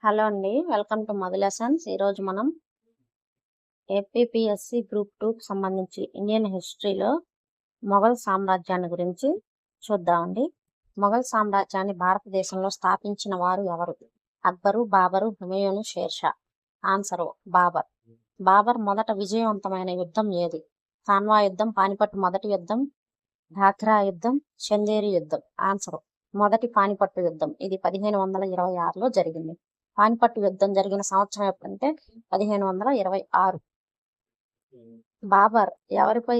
Hello అండి. Welcome to Madhu lessons. ఈరోజు మనం ఏపీపీఎస్సీ గ్రూప్ 2కి సంబంధించి ఇండియన్ హిస్టరీలో మొఘల్ సామ్రాజ్యాన్ని గురించి చూద్దామండి. మొఘల్ సామ్రాజ్యాన్ని భారతదేశంలో స్థాపించిన వారు ఎవరు? అక్బరు, బాబరు, హుమయూను, షేర్షా. ఆన్సరు బాబర్. బాబర్ మొదట విజయవంతమైన యుద్ధం ఏది? ఖాన్వా యుద్ధం, పానిపట్టు మొదటి యుద్ధం, ఢాక్రా యుద్ధం, చందేరి యుద్ధం. ఆన్సరు మొదటి పానిపట్టు యుద్ధం. ఇది 1526లో జరిగింది. పానిపట్టు యుద్ధం జరిగిన సంవత్సరం ఎప్పుడంటే 1526. బాబర్ ఎవరిపై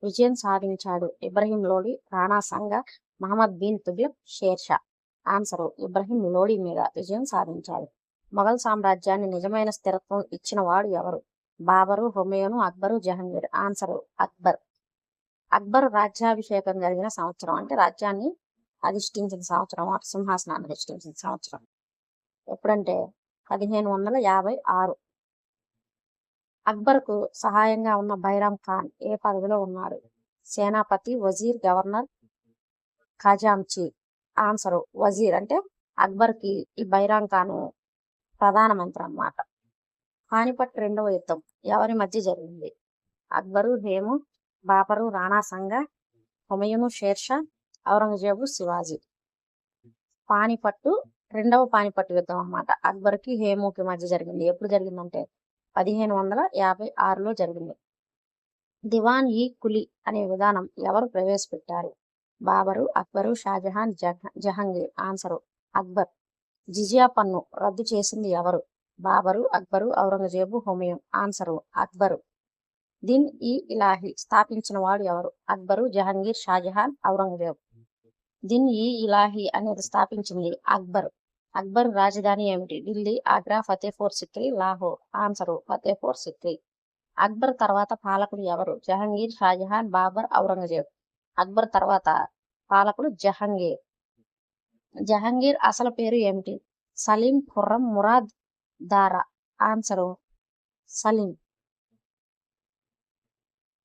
విజయం సాధించాడు? ఇబ్రహీం లోడి, రాణా సంగా, మహమ్మద్ బిన్ తుగ్లక్, షేర్షా. ఆన్సరు ఇబ్రహీం లోడి మీద విజయం సాధించాడు. మొఘల్ సామ్రాజ్యాన్ని నిజమైన స్థిరత్వం ఇచ్చిన వాడు ఎవరు? బాబరు, హుమయూను, అక్బరు, జహంగీర్. ఆన్సరు అక్బర్. అక్బర్ రాజ్యాభిషేకం జరిగిన సంవత్సరం అంటే రాజ్యాన్ని అధిష్ఠించిన సంవత్సరం, సింహాసనాన్ని అధిష్ఠించిన సంవత్సరం ఎప్పుడంటే 1556. అక్బర్కు సహాయంగా ఉన్న బైరామ్ ఖాన్ ఏ పదవిలో ఉన్నాడు? సేనాపతి, వజీర్, గవర్నర్, ఖజాంచీ. ఆన్సరు వజీర్. అంటే అక్బర్కి ఈ బైరామ్ ఖాన్ ప్రధానమంత్రి అన్నమాట. పానిపట్ రెండవ యుద్ధం ఎవరి మధ్య జరిగింది? అక్బరు, హేము, బాబరు, రాణా సంగా, హుమయూను, షేర్షా, ఔరంగజేబు, శివాజీ. పానిపట్టు రెండవ పానిపట్టు యుద్ధం అన్నమాట. అక్బర్కి హేముకి మధ్య జరిగింది. ఎప్పుడు జరిగిందంటే 1556లో జరిగింది. దివాన్ ఈ కులీ అనే విధానం ఎవరు ప్రవేశపెట్టారు? బాబరు, అక్బరు, షాజహాన్, జహంగీర్. ఆన్సరు అక్బర్. జిజియా పన్ను రద్దు చేసింది ఎవరు? బాబరు, అక్బరు, ఔరంగజేబు, హుమయూన్. ఆన్సరు అక్బరు. దిన్ ఈ ఇలాహి స్థాపించిన వాడు ఎవరు? అక్బరు, జహంగీర్, షాజహాన్, ఔరంగజేబు. దిన్ ఈ ఇలాహి అనేది స్థాపించింది అక్బర్. అక్బర్ రాజధాని ఏమిటి? ఢిల్లీ, ఆగ్రా, ఫతేపూర్ సిక్రీ, లాహోర్. ఆన్సరు ఫతేపూర్ సిక్రీ. అక్బర్ తర్వాత పాలకుడు ఎవరు? జహంగీర్, షాజహాన్, బాబర్, ఔరంగజేబ్. అక్బర్ తర్వాత పాలకుడు జహంగీర్. జహంగీర్ అసలు పేరు ఏమిటి? సలీం, ఖుర్రం, మురాద్, దారా. ఆన్సరు సలీం.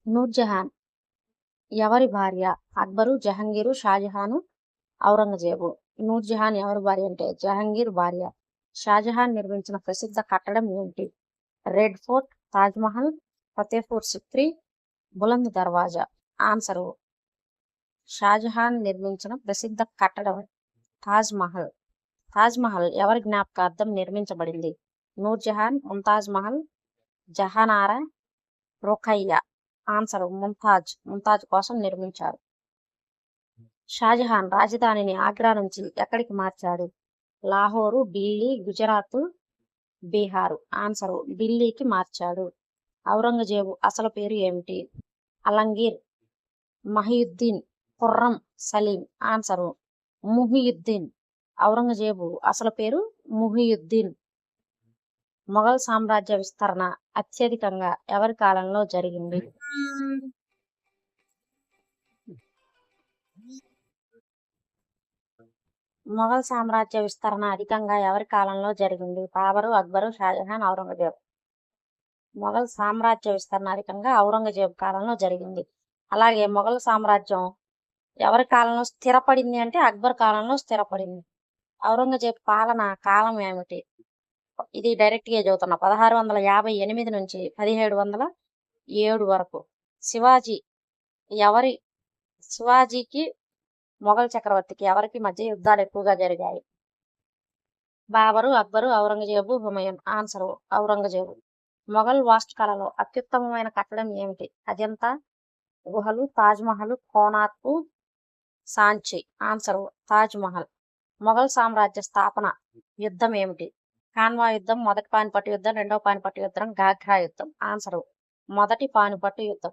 నూర్జహాన్ ఎవరి భార్య? అక్బరు, జహంగీరు, షాజహాను, ఔరంగజేబు. నూర్జహాన్ ఎవరి భార్య అంటే జహంగీర్ భార్య. షాజహాన్ నిర్మించిన ప్రసిద్ధ కట్టడం ఏమిటి? రెడ్ ఫోర్ట్, తాజ్మహల్, ఫతేపూర్ సిక్రీ, బులంద్ దర్వాజా. ఆన్సరు షాజహాన్ నిర్మించిన ప్రసిద్ధ కట్టడం తాజ్మహల్. తాజ్మహల్ ఎవరి జ్ఞాపకార్థం నిర్మించబడింది? నూర్జహాన్, ముంతాజ్ మహల్, జహానారా, రొఖయ్య. ఆన్సరు ముంతాజ్ కోసం నిర్మించారు. షాజహాన్ రాజధానిని ఆగ్రా నుంచి ఎక్కడికి మార్చాడు? లాహోరు, ఢిల్లీ, గుజరాత్, బీహారు. ఆన్సరు ఢిల్లీకి మార్చాడు. ఔరంగజేబు అసలు పేరు ఏమిటి? అలంగీర్, మహియుద్దీన్, ఖుర్రం, సలీం. ఆన్సరు ముహియుద్దీన్. ఔరంగజేబు అసలు పేరు ముహియుద్దీన్. మొఘల్ సామ్రాజ్య విస్తరణ అత్యధికంగా ఎవరి కాలంలో జరిగింది? మొఘల్ సామ్రాజ్య విస్తరణ అధికంగా ఎవరి కాలంలో జరిగింది? బాబరు, అక్బరు, షాజహాన్, ఔరంగజేబు. మొఘల్ సామ్రాజ్య విస్తరణ అధికంగా ఔరంగజేబు కాలంలో జరిగింది. అలాగే మొఘల్ సామ్రాజ్యం ఎవరి కాలంలో స్థిరపడింది అంటే అక్బర్ కాలంలో స్థిరపడింది. ఔరంగజేబు పాలన కాలం ఏమిటి? ఇది డైరెక్ట్గా చదువుతున్నా. 1658 నుంచి 1707 వరకు. శివాజీకి మొఘల్ చక్రవర్తికి ఎవరికి మధ్య యుద్ధాలు ఎక్కువగా జరిగాయి? బాబరు, అక్బరు, ఔరంగజేబు, హుమయూన్. ఆన్సరు ఔరంగజేబు. మొఘల్ వాస్తుకళలో అత్యుత్తమమైన కట్టడం ఏమిటి? అజంతా గుహలు, తాజ్మహల్, కోనార్క్, సాంచి. ఆన్సరు తాజ్మహల్. మొఘల్ సామ్రాజ్య స్థాపన యుద్ధం ఏమిటి? ఖాన్వా యుద్ధం, మొదటి పానిపట్టు యుద్ధం, రెండవ పానిపట్టు యుద్ధం, ఘాగ్రా యుద్ధం. ఆన్సరు మొదటి పానిపట్టు యుద్ధం.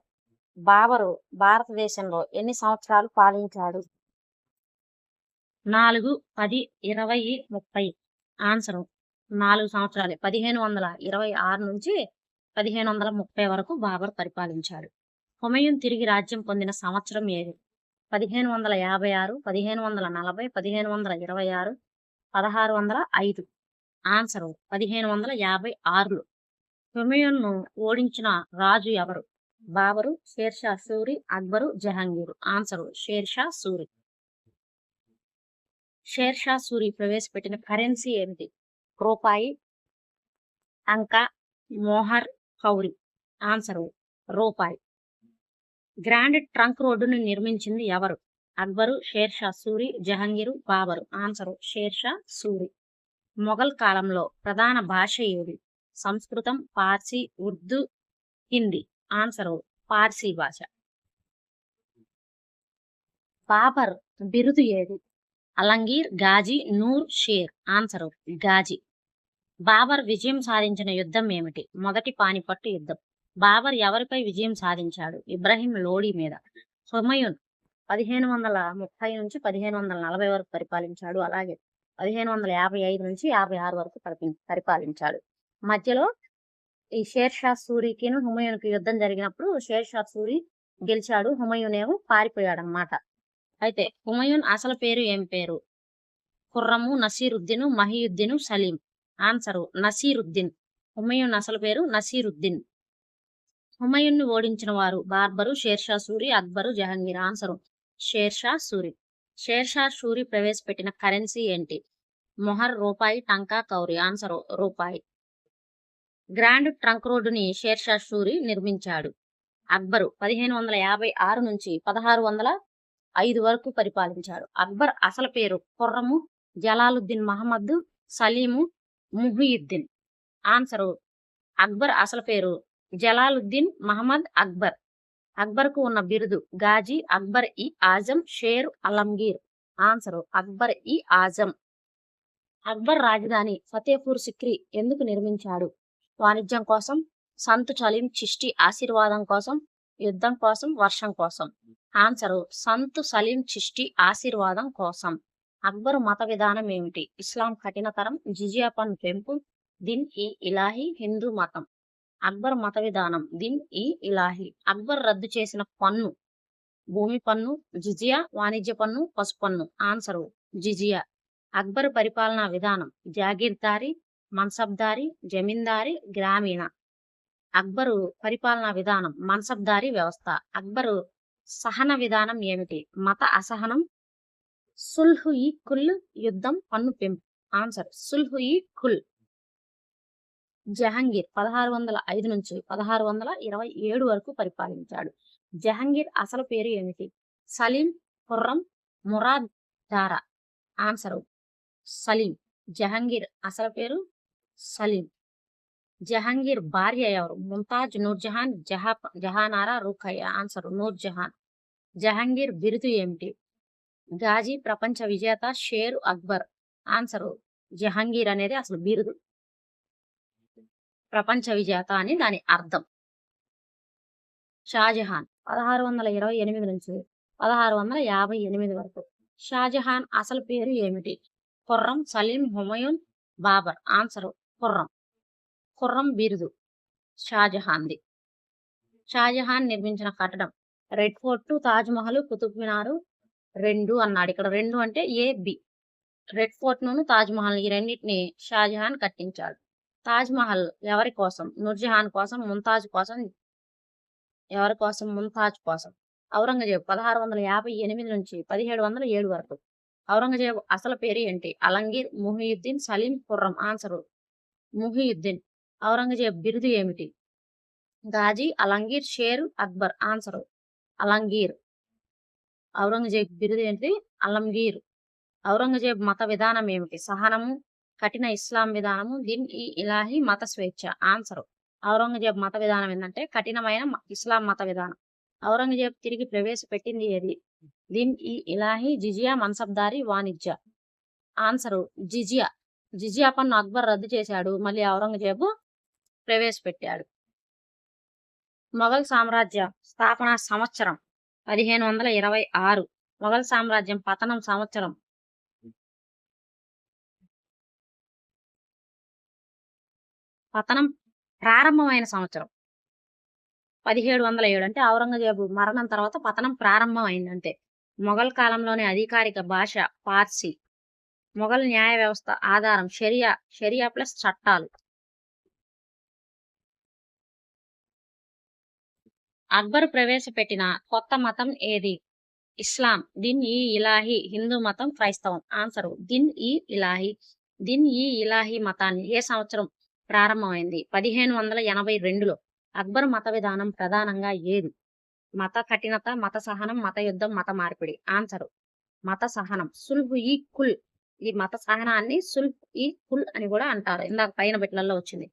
బాబరు భారతదేశంలో ఎన్ని సంవత్సరాలు పాలించాడు? 4, 10, 20, 30. ఆన్సరు 4 సంవత్సరాలే. 1526 నుంచి 1530 వరకు బాబర్ పరిపాలించాడు. హుమయూన్ తిరిగి రాజ్యం పొందిన సంవత్సరం ఏది? 1556, 1540, 1526, 1605. ఆన్సరు 1556లో. హుమయూన్ను ఓడించిన రాజు ఎవరు? బాబరు, షేర్షా సూరి, అక్బరు, జహంగీరు. ఆన్సరు షేర్షా సూరి. షేర్షా సూరి ప్రవేశపెట్టిన కరెన్సీ ఏమిటి? రూపాయి, అంకా, మోహర్, కౌరి. ఆన్సర్ రూపాయి. గ్రాండ్ ట్రంక్ రోడ్డును నిర్మించింది ఎవరు? అక్బరు, షేర్షా సూరి, జహంగీరు, బాబరు. ఆన్సర్ షేర్షా సూరి. మొఘల్ కాలంలో ప్రధాన భాష ఏది? సంస్కృతం, పార్సీ, ఉర్దూ, హిందీ. ఆన్సర్ పార్సీ భాష. బాబర్ బిరుదు ఏది? అలంగీర్, గాజీ, నూర్, షేర్. ఆన్సర్ గాజీ. బాబర్ విజయం సాధించిన యుద్ధం ఏమిటి? మొదటి పానిపట్టు యుద్ధం. బాబర్ ఎవరిపై విజయం సాధించాడు? ఇబ్రహీం లోడీ మీద. హుమయూన్ 1530 నుంచి 1540 వరకు పరిపాలించాడు. అలాగే 1555 నుంచి 56 వరకు పరిపాలించాడు. మధ్యలో ఈ షేర్షా సూరికి హుమయూన్కి యుద్ధం జరిగినప్పుడు షేర్షా సూరి గెలిచాడు, హుమయూన్ ఏమో పారిపోయాడు అన్నమాట. అయితే హుమయూన్ అసలు పేరు ఏం పేరు? ఖుర్రము, నసీరుద్దీను, మహియుద్దీను, సలీం. ఆన్సరు నసీరుద్దీన్. హుమయూన్ అసలు పేరు నసీరుద్దీన్. హుమయూన్ను ఓడించిన వారు బార్బరు, షేర్షా సూరి, అక్బరు, జహంగీర్. ఆన్సరు షేర్షా సూరి. షేర్షా సూరి ప్రవేశపెట్టిన కరెన్సీ ఏంటి? మొహర్, రూపాయి, టంకా, కౌరి. ఆన్సరు రూపాయి. గ్రాండ్ ట్రంక్ రోడ్డుని షేర్షా సూరి నిర్మించాడు. అక్బరు 1556 నుంచి 1605 వరకు పరిపాలించాడు. అక్బర్ అసలు పేరు ఖుర్రము, జలాలుద్దీన్ మహమ్మద్, సలీము, ముహియుద్దీన్. ఆన్సరు అక్బర్ అసలు పేరు జలాలుద్దీన్ మహమ్మద్ అక్బర్. అక్బర్కు ఉన్న బిరుదు గాజీ, అక్బర్ ఇ ఆజం, షేర్, అలంగీర్. ఆన్సరు అక్బర్ ఇ ఆజం. అక్బర్ రాజధాని ఫతేపూర్ సిక్రీ ఎందుకు నిర్మించాడు? వాణిజ్యం కోసం, సంత్ సలీం చిష్టి ఆశీర్వాదం కోసం, యుద్ధం కోసం, వర్షం కోసం. ఆన్సరు సంత్ సలీం చిష్టి ఆశీర్వాదం కోసం. అక్బరు మత విధానం ఏమిటి? ఇస్లాం కఠినతరం, జిజియా పన్ను పెంపు, దిన్ ఇ ఇలాహి, హిందూ మతం. అక్బర్ మత విధానం దిన్ ఇ ఇలాహి. అక్బర్ రద్దు చేసిన పన్ను భూమి పన్ను, జిజియా, వాణిజ్య పన్ను, పసుపు పన్ను. ఆన్సరు జిజియా. అక్బర్ పరిపాలనా విధానం జాగీర్దారీ, మన్సబ్దారీ, జమీందారీ, గ్రామీణ. అక్బరు పరిపాలనా విధానం మన్సబ్దారీ వ్యవస్థ. అక్బరు సహన విధానం ఏమిటి? మత అసహనం, సుల్హ్ ఇ కుల్, యుద్ధం, పన్ను పెంపు. ఆన్సర్ సుల్హ్ ఇ కుల్. జహంగీర్ 1605 నుంచి 1627 వరకు పరిపాలించాడు. జహంగీర్ అసలు పేరు ఏమిటి? సలీం, ఖుర్రం, మురాద్, దారా. ఆన్సరు సలీం. జహంగీర్ అసలు పేరు సలీం. జహంగీర్ భార్య ఎవరు? ముంతాజ్, నూర్జహాన్, జహానారా, రుఖయ్య. ఆన్సర్ నూర్జహాన్. జహంగీర్ బిరుదు ఏమిటి? గాజీ, ప్రపంచ విజేత, షేరు, అక్బర్. ఆన్సరు జహంగీర్ అనేది అసలు బిరుదు, ప్రపంచ విజేత అని దాని అర్థం. షాజహాన్ 1628 నుంచి 1658 వరకు. షాజహాన్ అసలు పేరు ఏమిటి? ఖుర్రం, సలీం, హుమయూన్, బాబర్. ఆన్సర్ ఖుర్రం. ఖుర్రం బిరుదు షాజహాన్ది. షాజహాన్ నిర్మించిన కట్టడం రెడ్ ఫోర్ట్, తాజ్ మహల్, కుతుబ్ మినారు. 2 అన్నాడు ఇక్కడ. 2 అంటే ఏ, బి. రెడ్ ఫోర్ట్ ను, తాజ్ మహల్ ఈ రెండింటిని షాజహాన్ కట్టించాడు. తాజ్ మహల్ ఎవరి కోసం? నూర్జహాన్ కోసం, ముంతాజ్ కోసం. ఎవరి కోసం? ముంతాజ్ కోసం. ఔరంగజేబు 1658 నుంచి 1707 వరకు. ఔరంగజేబు అసలు పేరు ఏంటి? అలంగీర్, ముహియుద్దీన్, సలీం, ఖుర్రం. ఆన్సరు ముహియుద్దీన్. ఔరంగజేబు బిరుదు ఏమిటి? గాజీ, అలంగీర్, షేర్, అక్బర్. ఆన్సరు అలంగీర్. ఔరంగజేబు బిరుదు ఏంటి? అలంగీర్. ఔరంగజేబు మత విధానం ఏమిటి? సహనము, కఠిన ఇస్లాం విధానము, దిన్ ఇ ఇలాహి, మత స్వేచ్ఛ. ఆన్సర్ ఔరంగజేబు మత విధానం ఏంటంటే కఠినమైన ఇస్లాం మత విధానం. ఔరంగజేబు తిరిగి ప్రవేశపెట్టింది ఏది? దిన్ ఇ ఇలాహి, జిజియా, మన్సబ్దారీ, వాణిజ్య. ఆన్సరు జిజియా. జిజియా పన్ను అక్బర్ రద్దు చేశాడు, మళ్ళీ ఔరంగజేబు ప్రవేశపెట్టాడు. మొఘల్ సామ్రాజ్య స్థాపన సంవత్సరం 1526. మొఘల్ సామ్రాజ్యం పతనం సంవత్సరం ప్రారంభమైన సంవత్సరం 1707. అంటే ఔరంగజేబు మరణం తర్వాత పతనం ప్రారంభం అయిందంటే. మొఘల్ కాలంలోని అధికారిక భాష పార్సీ. మొఘల్ న్యాయ వ్యవస్థ ఆధారం షరియా ప్లస్ చట్టాలు. అక్బర్ ప్రవేశపెట్టిన కొత్త మతం ఏది? ఇస్లాం. దిన్ ఇ ఇలాహి. హిందూ మతం, క్రైస్తవం. ఆన్సరు దిన్ ఇ ఇలాహి. దిన్ ఈ ఇలాహీ మతాన్ని ఏ సంవత్సరం ప్రారంభమైంది? 1582లో. అక్బర్ మత విధానం ప్రధానంగా ఏది? మత కఠినత, మత సహనం, మత యుద్ధం, మత మార్పిడి. ఆన్సర్ మత సహనం. సుల్హ్ ఈ కుల్. ఈ మత సహనాన్ని సుల్హ్ ఈ కుల్ అని కూడా అంటారు. ఇందాక పైన బిట్లలో వచ్చింది.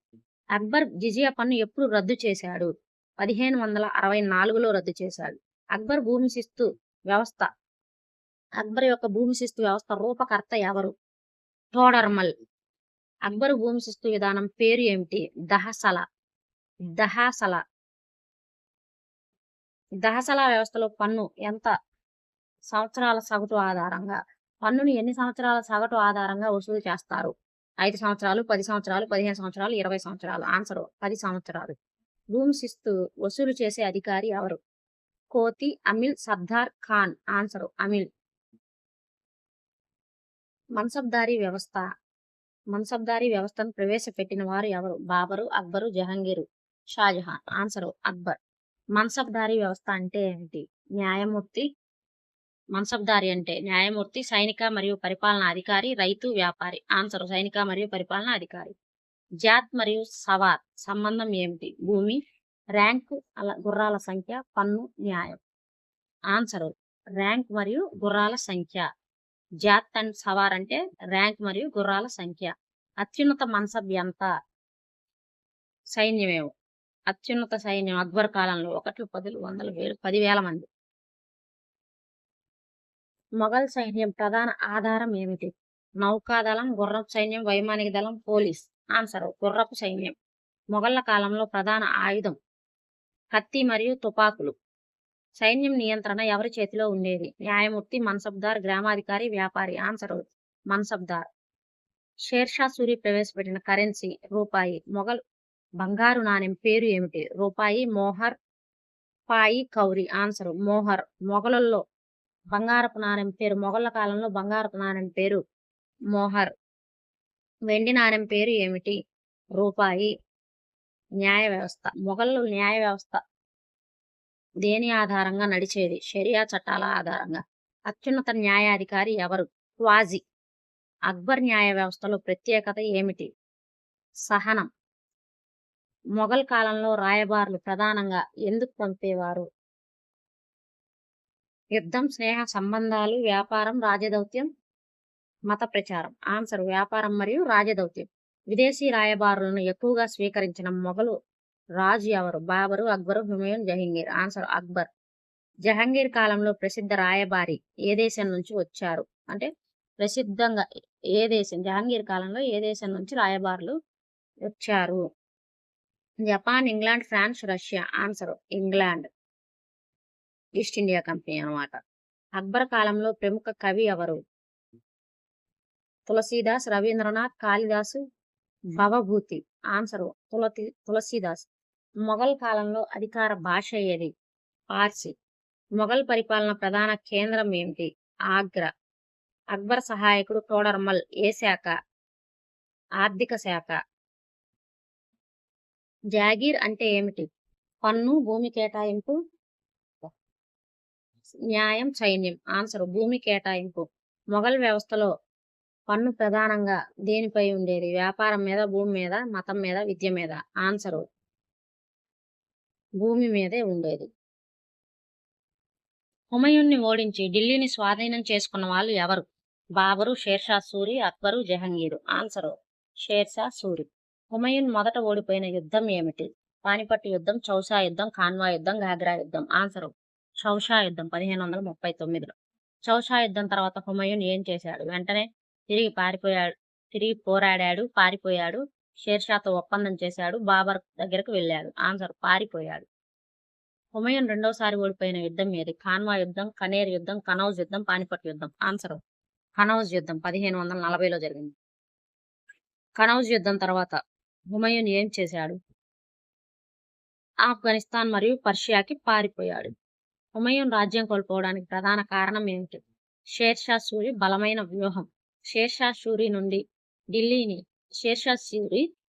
అక్బర్ జిజియా పన్ను ఎప్పుడు రద్దు చేశాడు? 1564లో రద్దు చేశాడు. అక్బర్ భూమి శిస్తు వ్యవస్థ అక్బర్ యొక్క భూమి శిస్తు వ్యవస్థ రూపకర్త ఎవరు? టోడర్మల్. అక్బర్ భూమి శిస్తు విధానం పేరు ఏమిటి? దహసల. దహాసల. దహసలా వ్యవస్థలో పన్ను ఎంత సంవత్సరాల సగటు ఆధారంగా పన్నును ఎన్ని సంవత్సరాల సగటు ఆధారంగా వసూలు చేస్తారు? 5 సంవత్సరాలు, 10 సంవత్సరాలు, 15 సంవత్సరాలు, 20 సంవత్సరాలు. ఆన్సర్ 10 సంవత్సరాలు. భూమి శిస్తు వసూలు చేసే అధికారి ఎవరు? కోతి, అమిల్, సర్దార్ ఖాన్. ఆన్సర్ అమిల్. మన్సబ్దారీ వ్యవస్థను ప్రవేశపెట్టిన వారు ఎవరు? బాబరు, అక్బరు, జహంగీరు, షాజహాన్. ఆన్సర్ అక్బర్. మన్సబ్దారీ వ్యవస్థ అంటే ఏమిటి? మన్సబ్దారీ అంటే న్యాయమూర్తి, సైనిక మరియు పరిపాలనా అధికారి, రైతు, వ్యాపారి. ఆన్సర్ సైనిక మరియు పరిపాలనా అధికారి. జాత్ మరియు సవార్ సంబంధం ఏమిటి? భూమి, ర్యాంకు, గుర్రాల సంఖ్య, పన్ను, న్యాయం. ఆన్సర్ ర్యాంక్ మరియు గుర్రాల సంఖ్య. జాత్ అండ్ సవార్ అంటే ర్యాంక్ మరియు గుర్రాల సంఖ్య. అత్యున్నత మన్సబ్ ఎంత? సైన్యమేమో. అత్యున్నత సైన్యం అక్బర్ కాలంలో 1, 10, 100, 1000, 10,000 మంది. మొఘల్ సైన్యం ప్రధాన ఆధారం ఏమిటి? నౌకాదళం, గుర్రపు సైన్యం, వైమానిక దళం, పోలీస్. ఆన్సర్ గుర్రపు సైన్యం. మొఘళ్ల కాలంలో ప్రధాన ఆయుధం కత్తి మరియు తుపాకులు. సైన్యం నియంత్రణ ఎవరి చేతిలో ఉండేది? న్యాయమూర్తి, మన్సబ్దార్, గ్రామాధికారి, వ్యాపారి. ఆన్సర్ మన్సబ్దార్. షేర్షా సూరి ప్రవేశపెట్టిన కరెన్సీ రూపాయి. మొఘల్ బంగారు నాణెం పేరు ఏమిటి? రూపాయి, మోహర్, పాయి, కౌరి. ఆన్సర్ మోహర్. మొఘలుల్లో బంగారపు నాణెం పేరు మొఘళ్ల కాలంలో బంగారపు నాణెం పేరు మోహర్. వెండి నాణెం పేరు ఏమిటి? రూపాయి. న్యాయ వ్యవస్థ. మొఘళ్ళు న్యాయ వ్యవస్థ దేని ఆధారంగా నడిచేది? షరియా చట్టాల ఆధారంగా. అత్యున్నత న్యాయాధికారి ఎవరు? క్వాజీ. అక్బర్ న్యాయ వ్యవస్థలో ప్రత్యేకత ఏమిటి? సహనం. మొఘల్ కాలంలో రాయబారులు ప్రధానంగా ఎందుకు పంపేవారు? యుద్ధం, స్నేహ సంబంధాలు, వ్యాపారం, రాజదౌత్యం, మత ప్రచారం. ఆన్సర్ వ్యాపారం మరియు రాజదౌత్యం. విదేశీ రాయబారులను ఎక్కువగా స్వీకరించిన మొఘలు రాజు ఎవరు? బాబరు, అక్బరు, హుమయూన్, జహంగీర్. ఆన్సర్ అక్బర్. జహంగీర్ కాలంలో ప్రసిద్ధ రాయబారి ఏ దేశం నుంచి వచ్చారు? అంటే ప్రసిద్ధంగా ఏ దేశం? జహంగీర్ కాలంలో ఏ దేశం నుంచి రాయబారులు వచ్చారు? Japan, England, France, Russia. Answer England. East India Company అన్నమాట. అక్బర్ కాలంలో ప్రముఖ కవి ఎవరు? తులసీదాస్, రవీంద్రనాథ్, కాళిదాసు, భవభూతి. ఆన్సర్ తులసీదాస్. మొఘల్ కాలంలో అధికార భాష ఏది? పార్సీ. మొఘల్ పరిపాలన ప్రధాన కేంద్రం ఏమిటి? ఆగ్రా. అక్బర్ సహాయకుడు టోడర్మల్ ఏ శాఖ? ఆర్థిక శాఖ. జాగీర్ అంటే ఏమిటి? పన్ను, భూమి కేటాయింపు, న్యాయం, సైన్యం. ఆన్సర్ భూమి కేటాయింపు. మొఘల్ వ్యవస్థలో పన్ను ప్రధానంగా దేనిపై ఉండేది? వ్యాపారం మీద, భూమి మీద, మతం మీద, విద్య మీద. ఆన్సర్ భూమి మీదే ఉండేది. హుమయూన్ని ఓడించి ఢిల్లీని స్వాధీనం చేసుకున్న వాళ్ళు ఎవరు? బాబరు, షేర్షా సూరి, అక్బరు, జహంగీరు. ఆన్సర్ షేర్షా సూరి. హుమయూన్ మొదట ఓడిపోయిన యుద్ధం ఏమిటి? పానిపట్టు యుద్ధం, చౌసా యుద్ధం, ఖాన్వా యుద్ధం, గాగ్రా యుద్ధం. ఆన్సర్ చౌసా యుద్ధం 1539లో. చౌసా యుద్ధం తర్వాత హుమయూన్ ఏం చేశాడు? వెంటనే తిరిగి పోరాడాడు, పారిపోయాడు, షేర్షాతో ఒప్పందం చేశాడు, బాబర్ దగ్గరకు వెళ్ళాడు. ఆన్సర్ పారిపోయాడు. హుమయూన్ రెండోసారి ఓడిపోయిన యుద్ధం ఏది? ఖాన్వా యుద్ధం, కనేర్ యుద్ధం, కనౌజ్ యుద్ధం, పానిపట్ యుద్ధం. ఆన్సర్ కనౌజ్ యుద్ధం 1540లో జరిగింది. కనౌజ్ యుద్ధం తర్వాత హుమయూన్ ఏం చేశాడు? ఆఫ్ఘనిస్తాన్ మరియు పర్షియాకి పారిపోయాడు. హుమయూన్ రాజ్యం కోల్పోవడానికి ప్రధాన కారణం ఏమిటి? షేర్షా సూరి బలమైన వ్యూహం. షేర్షా సూరి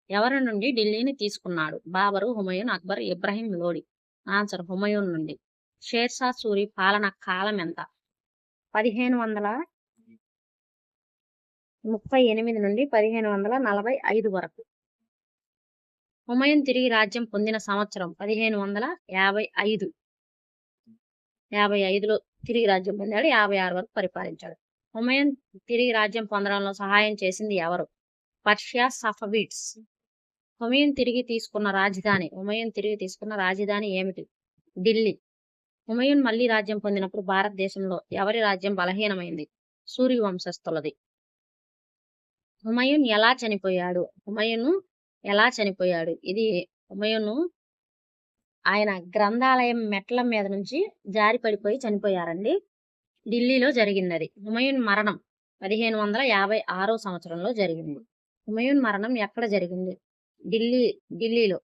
ఎవరి నుండి ఢిల్లీని తీసుకున్నాడు? బాబరు, హుమయూన్, అక్బర్, ఇబ్రహీం లోడి. ఆన్సర్ హుమయూన్ నుండి. షేర్షా సూరి పాలన కాలం ఎంత? 38 నుండి 1545 వరకు. హుమయూన్ తిరిగి రాజ్యం పొందిన సంవత్సరం 1555. 55లో తిరిగి రాజ్యం పొందాడు. 56 వరకు పరిపాలించాడు. హుమయూన్ తిరిగి రాజ్యం పొందడంలో సహాయం చేసింది ఎవరు? పర్షియా సఫవీడ్స్. హుమయూన్ తిరిగి తీసుకున్న రాజధాని ఏమిటి? ఢిల్లీ. హుమయూన్ మళ్లీ రాజ్యం పొందినప్పుడు భారతదేశంలో ఎవరి రాజ్యం బలహీనమైంది? సూర్య వంశస్థులది. హుమయూన్ ఎలా చనిపోయాడు? ఇది హుమయూన్ ఆయన గ్రంథాలయం మెట్ల మీద నుంచి జారి పడిపోయి చనిపోయారండి. ఢిల్లీలో జరిగింది. హుమయూన్ మరణం 1556 సంవత్సరంలో జరిగింది. హుమయూన్ మరణం ఎక్కడ జరిగింది? ఢిల్లీలో.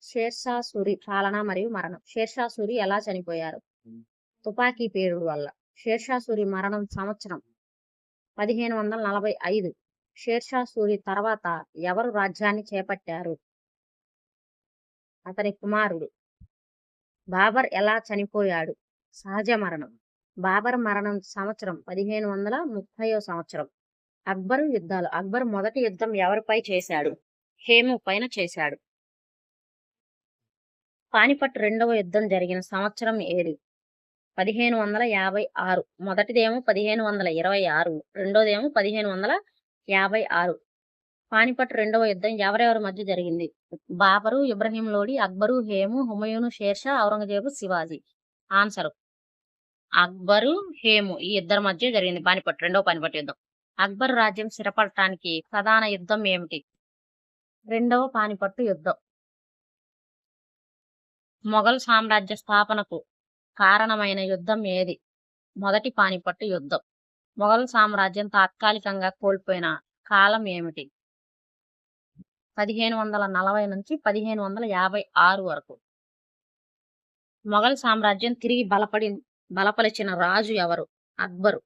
షేర్షా సూరి పాలన మరియు మరణం. షేర్షా సూరి ఎలా చనిపోయారు? తుపాకీ పేలుడు వల్ల. షేర్షా సూరి మరణం సంవత్సరం 1545. షేర్షా సూరి తర్వాత ఎవరు రాజ్యాన్ని చేపట్టారు? అతని కుమారుడు. బాబర్ ఎలా చనిపోయాడు? సహజ మరణం. బాబర్ మరణం సంవత్సరం 1530 సంవత్సరం. అక్బరు యుద్ధాలు. అక్బర్ మొదటి యుద్ధం ఎవరిపై చేశాడు? హేము పైన చేశాడు. పానిపట్ రెండవ యుద్ధం జరిగిన సంవత్సరం ఏది? 1556. మొదటిదేమో 1526, రెండోదేమో 1556. పానిపట్ రెండవ యుద్ధం ఎవరెవరి మధ్య జరిగింది? బాబరు, ఇబ్రహీం లోడి, అక్బరు, హేము, హుమయూను, షేర్షా, ఔరంగజేబు, శివాజీ. ఆన్సర్ అక్బరు, హేము ఈ ఇద్దరి మధ్య జరిగింది రెండవ పానిపట్ యుద్ధం. అక్బర్ రాజ్యం స్థిరపడటానికి ప్రధాన యుద్ధం ఏమిటి? రెండవ పానిపట్టు యుద్ధం. మొఘల్ సామ్రాజ్య స్థాపనకు కారణమైన యుద్ధం ఏది? మొదటి పానిపట్టు యుద్ధం. మొఘల్ సామ్రాజ్యం తాత్కాలికంగా కోల్పోయిన కాలం ఏమిటి? 1540 నుంచి 1556 వరకు. మొఘల్ సామ్రాజ్యం తిరిగి బలపలిచిన రాజు ఎవరు? అక్బరు.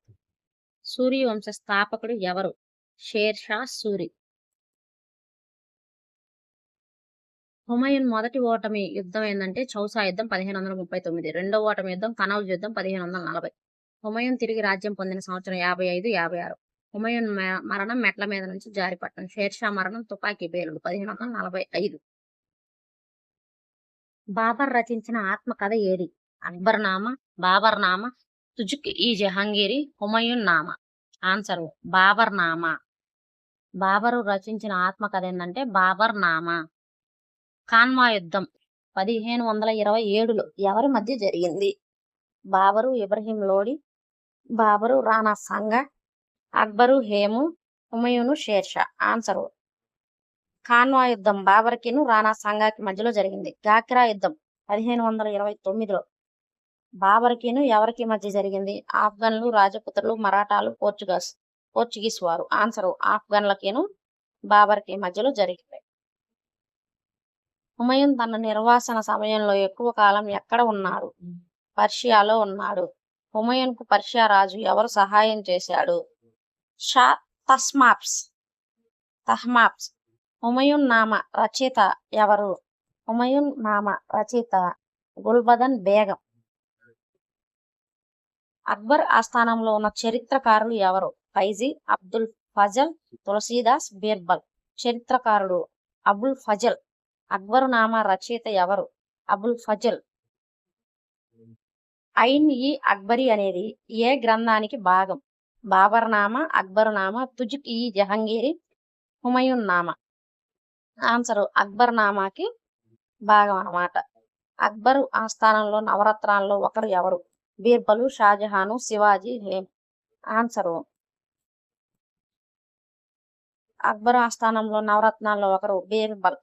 సూరి వంశ స్థాపకుడు ఎవరు? షేర్షా సూరి. హుమయూన్ మొదటి ఓటమి యుద్ధం ఏంటంటే చౌసా యుద్ధం 1539. రెండవ ఓటమి యుద్ధం కనౌజ్ యుద్ధం 1540. హుమయూన్ తిరిగి రాజ్యం పొందిన సంవత్సరం 55, 56. హుమయూన్ మరణం మెట్ల మీద నుంచి జారిపట్టడం. షేర్షా మరణం తుపాకీ పేలుడు 1545. బాబర్ రచించిన ఆత్మకథ ఏది? అక్బర్నామా, బాబర్నామా, తుజుక్ ఈ జహాంగీరి, హుమయూన్ నామా. ఆన్సర్ బాబర్నామా. బాబరు రచించిన ఆత్మకథ ఏంటంటే బాబర్నామా. ఖాన్వా యుద్ధం 1527లో ఎవరి మధ్య జరిగింది? బాబరు, ఇబ్రహీం లోడి, బాబరు, రాణా సంగా, అక్బరు, హేము, హుమయూను, షేర్షా. ఆన్సర్ ఖాన్వా యుద్ధం బాబర్కిను రాణా సంగాకి మధ్యలో జరిగింది. గాక్రా యుద్ధం 1529లో బాబర్కిను ఎవరికి మధ్య జరిగింది? ఆఫ్ఘన్లు, రాజపుత్రులు, మరాఠాలు, పోర్చుగీస్ వారు. ఆన్సర్ ఆఫ్ఘన్లకిను బాబర్కి మధ్యలో జరిగింది. హుమయూన్ తన నిర్వాసన సమయంలో ఎక్కువ కాలం ఎక్కడ ఉన్నాడు? పర్షియాలో ఉన్నాడు. హుమయూన్కు పర్షియా రాజు ఎవరు సహాయం చేశాడు? షా తహమాస్ప్. హుమయూన్ నామ రచయిత ఎవరు? హుమయూన్ నామ రచయిత గుల్బదన్ బేగం. అక్బర్ ఆస్థానంలో ఉన్న చరిత్రకారులు ఎవరు? ఫైజీ, అబ్దుల్ ఫజల్, తులసీదాస్, బీర్బల్. చరిత్రకారుడు అబుల్ ఫజల్. అక్బరు నామ రచయిత ఎవరు? అబుల్ ఫజల్. ఐన్ ఈ అక్బరి అనేది ఏ గ్రంథానికి భాగం? బాబర్నామా, అక్బరునామా, తుజుక్ ఈ జహంగీరి, హుమయూన్ నామా. ఆన్సర్ అక్బర్నామాకి భాగం అన్నమాట. అక్బరు ఆస్థానంలో నవరత్నాల్లో ఒకరు ఎవరు? బీర్బలు, షాజహాను, శివాజీ, హేమ్. ఆన్సర్ అక్బరు ఆస్థానంలో నవరత్నాల్లో ఒకరు బీర్బల్.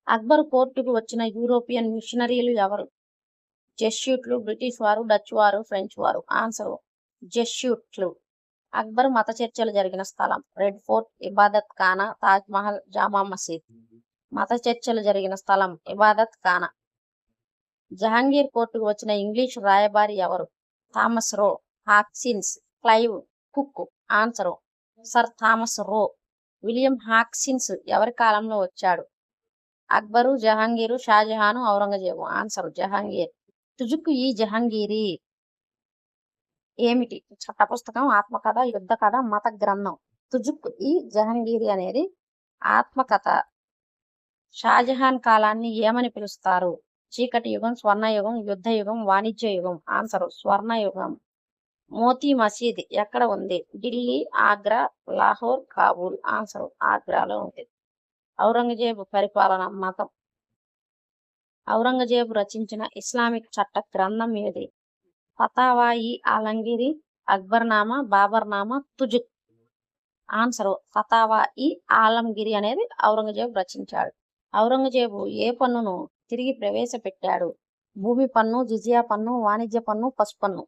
అక్బరు కోర్టుకు వచ్చిన యూరోపియన్ మిషనరీలు ఎవరు? జెస్యూట్లు, బ్రిటిష్ వారు, డచ్ వారు, ఫ్రెంచ్ వారు. ఆన్సర్ జెస్యూట్లు. అక్బర్ మత చర్చలు జరిగిన స్థలం? రెడ్ ఫోర్ట్, ఇబాదత్ ఖానా, తాజ్ మహల్, జామా మసీద్. మత చర్చలు జరిగిన స్థలం ఇబాదత్ ఖానా. జహాంగీర్ కోర్టుకు వచ్చిన ఇంగ్లీష్ రాయబారి ఎవరు? థామస్ రో, Hawkins, Clive, cook. Answer sir Thomas రో. విలియం హాకిన్స్ ఎవరి కాలంలో వచ్చాడు? అక్బరు, జహాంగీరు, షాజహాను, ఔరంగజేబు. ఆన్సర్ జహాంగీర్. తుజుక్ ఈ జహాంగీరి ఏమిటి? చట్ట పుస్తకం, ఆత్మకథ, యుద్ధ కథ, మత గ్రంథం. తుజుక్ ఈ జహంగీరి అనేది ఆత్మకథ. షాజహాన్ కాలాన్ని ఏమని పిలుస్తారు? చీకటి యుగం, స్వర్ణయుగం, యుద్ధ యుగం, వాణిజ్య యుగం. ఆన్సర్ స్వర్ణయుగం. మోతీ మసీద్ ఎక్కడ ఉంది? ఢిల్లీ, ఆగ్రా, లాహోర్, కాబూల్. ఆన్సర్ ఆగ్రాలో ఉంది. ఔరంగజేబు పరిపాలన మతం. ఔరంగజేబు రచించిన ఇస్లామిక్ చట్ట గ్రంథం ఏది? ఫతావా ఇ ఆలంగిరి, అక్బర్నామా, బాబర్నామా, తుజుక్. ఆన్సర్ ఫతావా ఇ ఆలంగిరి అనేది ఔరంగజేబు రచించాడు. ఔరంగజేబు ఏ పన్నును తిరిగి ప్రవేశపెట్టాడు? భూమి పన్ను, జిజియా పన్ను, వాణిజ్య పన్ను, పసు పన్ను.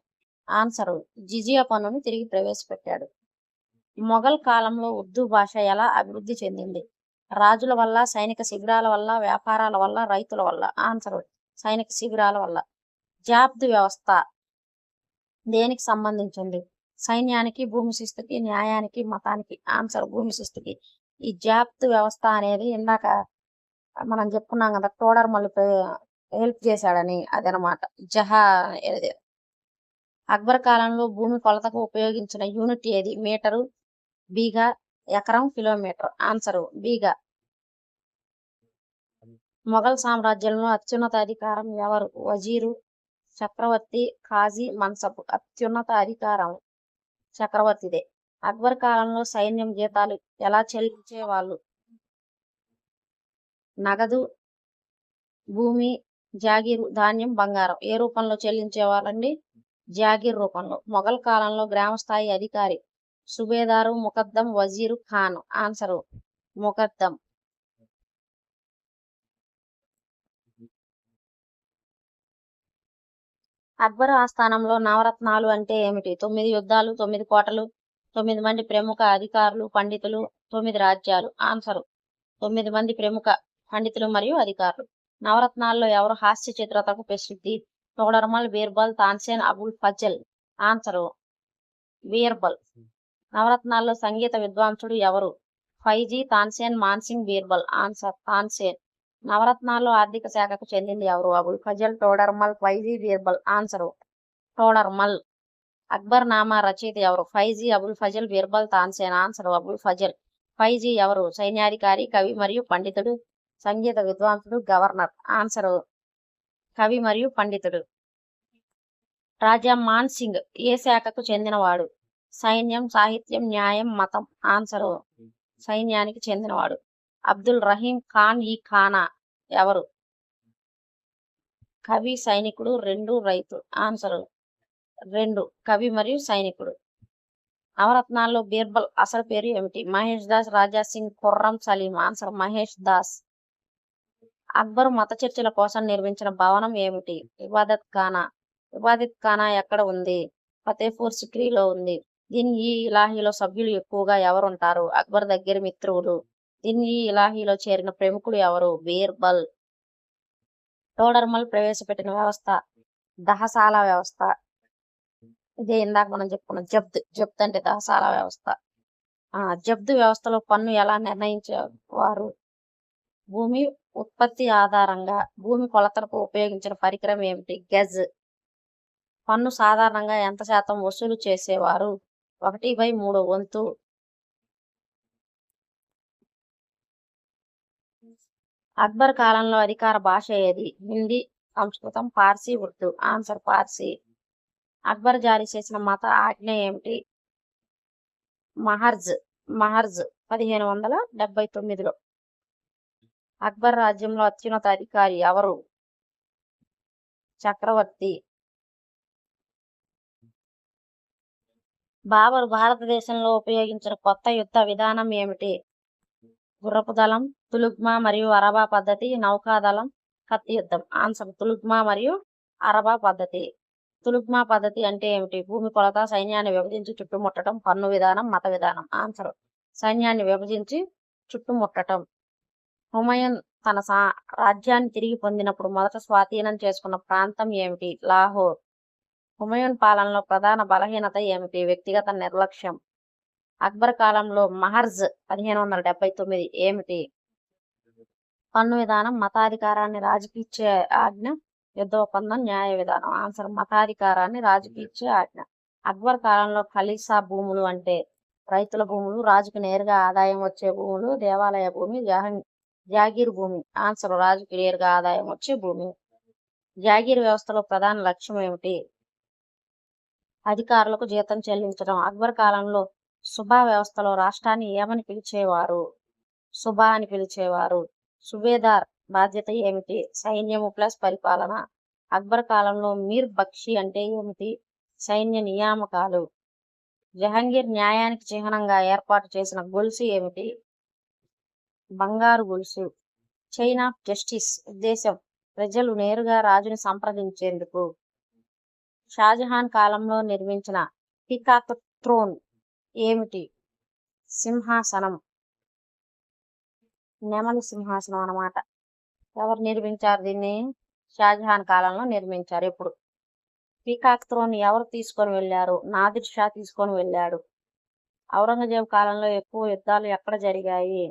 ఆన్సర్ జిజియా పన్నును తిరిగి ప్రవేశపెట్టాడు. మొఘల్ కాలంలో ఉర్దూ భాష ఎలా అభివృద్ధి చెందింది? రాజుల వల్ల, సైనిక శిబిరాల వల్ల, వ్యాపారాల వల్ల, రైతుల వల్ల. ఆన్సర్ సైనిక శిబిరాల వల్ల. జాబ్ద్ వ్యవస్థ దేనికి సంబంధించింది? సైన్యానికి, భూమి శిస్తుకి, న్యాయానికి, మతానికి. ఆన్సర్ భూమి శిస్తుకి. ఈ జాబ్ద్ వ్యవస్థ అనేది ఇందాక మనం చెప్పుకున్నాం కదా, టోడర్ మళ్ళీ హెల్ప్ చేశాడని, అదనమాట జహా. అక్బర్ కాలంలో భూమి కొలతకు ఉపయోగించిన యూనిట్ ఏది? మీటరు, బీగా, ఎకరం, కిలోమీటర్. ఆన్సర్ బీగా. మొఘల్ సామ్రాజ్యంలో అత్యున్నత అధికారం ఎవరు? వజీరు, చక్రవర్తి, ఖాజీ, మన్సబ్. అత్యున్నత అధికారం చక్రవర్తిదే. అక్బర్ కాలంలో సైన్యం జీతాలు ఎలా చెల్లించేవాళ్ళు? నగదు, భూమి, జాగీరు, ధాన్యం, బంగారం. ఏ రూపంలో చెల్లించేవాళ్ళండి? జాగీర్ రూపంలో. మొఘల్ కాలంలో గ్రామస్థాయి అధికారి సుబేదారు, ముకద్దం, వజీరు, ఖాన్. ఆన్సర్ ముకద్దం. అక్బర్ ఆస్థానంలో నవరత్నాలు అంటే ఏమిటి? 9 యుద్ధాలు, 9 కోటలు, 9 మంది ప్రముఖ అధికారులు, పండితులు, 9 రాజ్యాలు. ఆన్సర్ 9 మంది ప్రముఖ పండితులు మరియు అధికారులు. నవరత్నాల్లో ఎవరు హాస్య చిత్రతకు ప్రసిద్ధి? తోడర్మల్, బీర్బల్, తాన్సేన్, అబుల్ ఫజల్. ఆన్సర్ బీర్బల్. నవరత్నాల్లో సంగీత విద్వాంసుడు ఎవరు? ఫైజీ, తాన్సేన్, మాన్సింగ్, బీర్బల్. ఆన్సర్ తాన్సేన్. నవరత్నాల్లో ఆర్థిక శాఖకు చెందింది ఎవరు? అబుల్ ఫజల్, టోడర్మల్, ఫైజీ, బీర్బల్. ఆన్సర్ టోడర్మల్. అక్బర్ నామా రచయిత ఎవరు? ఫైజీ, అబుల్ ఫజల్, బీర్బల్, తాన్సేన్. ఆన్సర్ అబుల్ ఫజల్. ఫైజీ ఎవరు? సైన్యాధికారి, కవి మరియు పండితుడు, సంగీత విద్వాంసుడు, గవర్నర్. ఆన్సర్ కవి మరియు పండితుడు. రాజా మాన్ సింగ్ ఏ శాఖకు చెందినవాడు? సైన్యం, సాహిత్యం, న్యాయం, మతం. ఆన్సర్ సైన్యానికి చెందినవాడు. అబ్దుల్ రహీం ఖాన్ ఈ ఖానా ఎవరు? కవి, సైనికుడు, రెండు, రైతు. ఆన్సర్ రెండు, కవి మరియు సైనికుడు. నవరత్నాల్లో బీర్బల్ అసలు పేరు ఏమిటి? మహేష్ దాస్, రాజా సింగ్, ఖుర్రం సలీం. ఆన్సర్ మహేష్ దాస్. అక్బర్ మత చర్చల కోసం నిర్మించిన భవనం ఏమిటి? ఇబాదత్ ఖానా. ఇబాదత్ ఖానా ఎక్కడ ఉంది? ఫతేపూర్ సిక్రీలో ఉంది. దీని ఈ ఇలాహీలో సభ్యులు ఎక్కువగా ఎవరుంటారు? అక్బర్ దగ్గర మిత్రులు. దీని ఈ ఇలాహీలో చేరిన ప్రముఖుడు ఎవరు? బీర్బల్. టోడర్మల్ ప్రవేశపెట్టిన వ్యవస్థ దహసాల వ్యవస్థ. ఇదే ఇందాక మనం చెప్పుకున్నాం జబ్త్ అంటే దహసాల వ్యవస్థ. జబ్తు వ్యవస్థలో పన్ను ఎలా నిర్ణయించేవారు? భూమి ఉత్పత్తి ఆధారంగా. భూమి కొలతలకు ఉపయోగించిన పరికరం ఏమిటి? గజ్. పన్ను సాధారణంగా ఎంత శాతం వసూలు చేసేవారు? 1/3 వంతు. అక్బర్ కాలంలో అధికార భాష ఏది? హిందీ, సంస్కృతం, పార్సీ, ఉర్దూ. ఆన్సర్ పార్సీ. అక్బర్ జారీ చేసిన మత ఆజ్ఞ ఏమిటి? మహర్జ్. 1579లో. అక్బర్ రాజ్యంలో అత్యున్నత అధికారి ఎవరు? చక్రవర్తి. బాబర్ భారతదేశంలో ఉపయోగించిన కొత్త యుద్ధ విధానం ఏమిటి? గుర్రపు దళం, తులుగ్మా మరియు అరబా పద్ధతి, నౌకాదళం, కత్తి యుద్ధం. ఆన్సర్ తులుగ్మా మరియు అరబా పద్ధతి. తులుగ్మా పద్ధతి అంటే ఏమిటి? భూమి కొలత, సైన్యాన్ని విభజించి చుట్టుముట్టడం, పన్ను విధానం, మత విధానం. ఆన్సర్ సైన్యాన్ని విభజించి చుట్టుముట్టడం. హుమయూన్ తన రాజ్యాన్ని తిరిగి పొందినప్పుడు మొదట స్వాధీనం చేసుకున్న ప్రాంతం ఏమిటి? లాహోర్. హుమయూన్ పాలనలో ప్రధాన బలహీనత ఏమిటి? వ్యక్తిగత నిర్లక్ష్యం. అక్బర్ కాలంలో మహర్జ్ 1579 ఏమిటి? పన్ను విధానం, మతాధికారాన్ని రాజుకి ఇచ్చే ఆజ్ఞ, యుద్ధ ఒప్పందం, న్యాయ విధానం. ఆన్సర్ మతాధికారాన్ని రాజుకి ఇచ్చే ఆజ్ఞ. అక్బర్ కాలంలో ఖలీసా భూములు అంటే రైతుల భూములు, రాజుకు నేరుగా ఆదాయం వచ్చే భూములు, దేవాలయ భూమి, జాగీర్ భూమి. ఆన్సర్ రాజుకి నేరుగా ఆదాయం వచ్చే భూమి. జాగీర్ వ్యవస్థలో ప్రధాన లక్ష్యం ఏమిటి? అధికారులకు జీతం చెల్లించడం. అక్బర్ కాలంలో సుబా వ్యవస్థలో రాష్ట్రాన్ని ఏమని పిలిచేవారు? సుబా అని పిలిచేవారు. సుబేదార్ బాధ్యత ఏమిటి? సైన్యము ప్లస్ పరిపాలన. అక్బర్ కాలంలో మీర్ బక్షి అంటే ఏమిటి? సైన్య నియామకాలు. జహంగీర్ న్యాయానికి చిహ్నంగా ఏర్పాటు చేసిన గొలుసు ఏమిటి? బంగారు గొలుసు. చైన్ ఆఫ్ జస్టిస్ ఉద్దేశం ప్రజలు నేరుగా రాజుని సంప్రదించేందుకు. షాజహాన్ కాలంలో నిర్మించిన పీకాక్ థ్రోన్ ఏమిటి? సింహాసనం. నెమలి సింహాసనం అన్నమాట. ఎవరు నిర్మించారు దీన్ని? షాజహాన్ కాలంలో నిర్మించారు. ఎప్పుడు? పీకాక్ థ్రోన్ ఎవరు తీసుకొని వెళ్ళారు? నాదిర్ షా తీసుకొని వెళ్ళాడు. ఔరంగజేబు కాలంలో ఎక్కువ యుద్ధాలు ఎక్కడ జరిగాయి?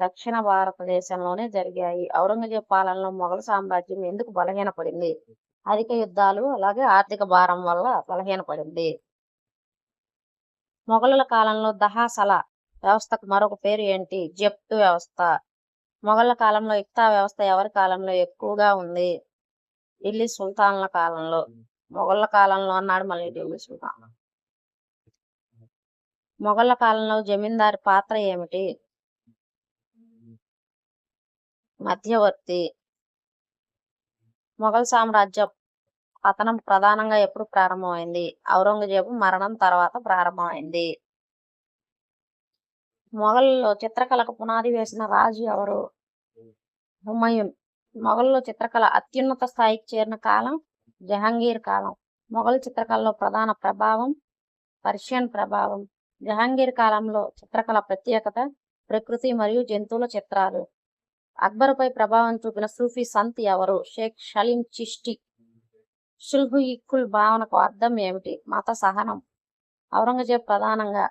దక్షిణ భారతదేశంలోనే జరిగాయి. ఔరంగజేబు పాలనలో మొఘల్ సామ్రాజ్యం ఎందుకు బలహీనపడింది? అధిక యుద్ధాలు, అలాగే ఆర్థిక భారం వల్ల బలహీనపడింది. మొఘలుల కాలంలో దహాసల వ్యవస్థకు మరొక పేరు ఏంటి? జప్తు వ్యవస్థ. మొఘళ్ల కాలంలో ఇక్తా వ్యవస్థ ఎవరి కాలంలో ఎక్కువగా ఉంది? ఢిల్లీ సుల్తాన్ల కాలంలో. మొఘళ్ల కాలంలో అన్నాడు, మళ్ళీ ఢిల్లీ సుల్తాన్. మొఘళ్ల కాలంలో జమీందారి పాత్ర ఏమిటి? మధ్యవర్తి. మొఘల్ సామ్రాజ్య పతనం ప్రధానంగా ఎప్పుడు ప్రారంభమైంది? ఔరంగజేబు మరణం తర్వాత ప్రారంభమైంది. మొఘల్లో చిత్రకళకు పునాది వేసిన రాజు ఎవరు? హుమయూన్. మొఘల్లో చిత్రకళ అత్యున్నత స్థాయికి చేరిన కాలం జహంగీర్ కాలం. మొఘల్ చిత్రకళలో ప్రధాన ప్రభావం పర్షియన్ ప్రభావం. జహంగీర్ కాలంలో చిత్రకళ ప్రత్యేకత ప్రకృతి మరియు జంతువుల చిత్రాలు. అక్బరుపై ప్రభావం చూపిన సూఫీ సంత్ ఎవరు? షేక్ షలీం చిష్టి. సుల్హు ఇక్కుల్ భావనకు అర్థం ఏమిటి? మత సహనం. ఔరంగజేబు ప్రధానంగా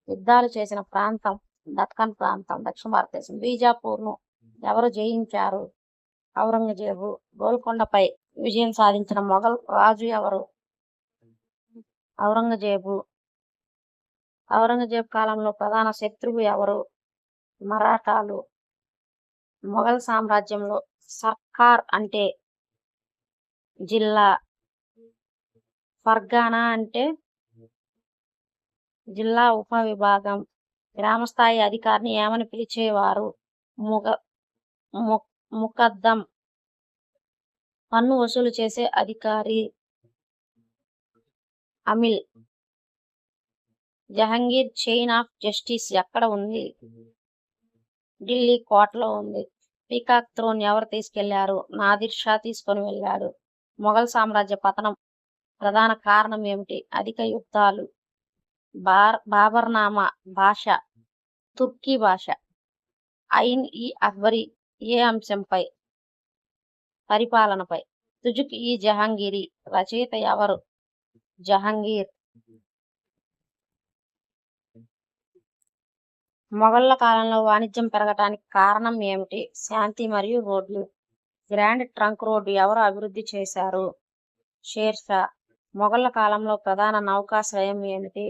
యుద్ధాలు చేసిన ప్రాంతం దక్కన్ ప్రాంతం, దక్షిణ భారతదేశం. బీజాపూర్ను ఎవరు జయించారు? ఔరంగజేబు. గోల్కొండపై విజయం సాధించిన మొఘల్ రాజు ఎవరు? ఔరంగజేబు. ఔరంగజేబు కాలంలో ప్రధాన శత్రువు ఎవరు? మరాఠాలు. మొఘల్ సామ్రాజ్యంలో సర్కార్ అంటే జిల్లా, ఫర్గానా అంటే జిల్లా ఉపవిభాగం. గ్రామస్థాయి అధికారిని ఏమని పిలిచేవారు? ముకద్దం. పన్ను వసూలు చేసే అధికారి అమిల్. జహంగీర్ చైన్ ఆఫ్ జస్టిస్ ఎక్కడ ఉంది? ఢిల్లీ కోటలో ఉంది. పీకాక్ థ్రోన్ ఎవరు తీసుకెళ్లారు? నాదిర్ షా తీసుకొని వెళ్ళాడు. మొఘల్ సామ్రాజ్య పతనం ప్రధాన కారణం ఏమిటి? అధిక యుద్ధాలు. బాబర్నామా భాష తుర్కీ భాష. ఐన్ ఈ అక్బరి ఏ అంశంపై? పరిపాలనపై. తుజుక్ ఈ జహాంగీరి రచయిత ఎవరు? జహంగీర్. మొఘళ్ల కాలంలో వాణిజ్యం పెరగటానికి కారణం ఏమిటి? శాంతి మరియు రోడ్లు. గ్రాండ్ ట్రంక్ రోడ్డు ఎవరు అభివృద్ధి చేశారు? షేర్ షా. మొఘళ్ల కాలంలో ప్రధాన నౌకాశ్రయం ఏమిటి?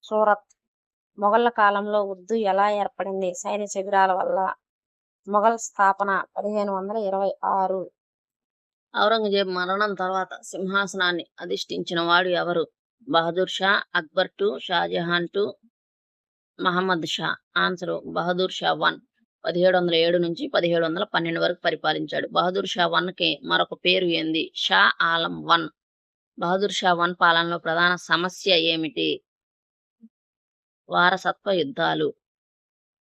సూరత్. మొఘళ్ల కాలంలో ఉర్దూ ఎలా ఏర్పడింది? సైన్య శిబిరాల వల్ల. మొఘల్ స్థాపన 1526. ఔరంగజేబు మరణం తర్వాత సింహాసనాన్ని అధిష్ఠించిన వాడు ఎవరు? Bahadur Shah, Akbar two, Shahjahan two, Muhammad Shah. Answer Bahadur Shah 1. 1707 నుంచి 1712 వరకు పరిపాలించాడు. బహదూర్ షా 1కి మరొక పేరు ఏంది? షా ఆలం 1. బహదూర్ షా 1 పాలనలో ప్రధాన సమస్య ఏమిటి? వారసత్వ యుద్ధాలు.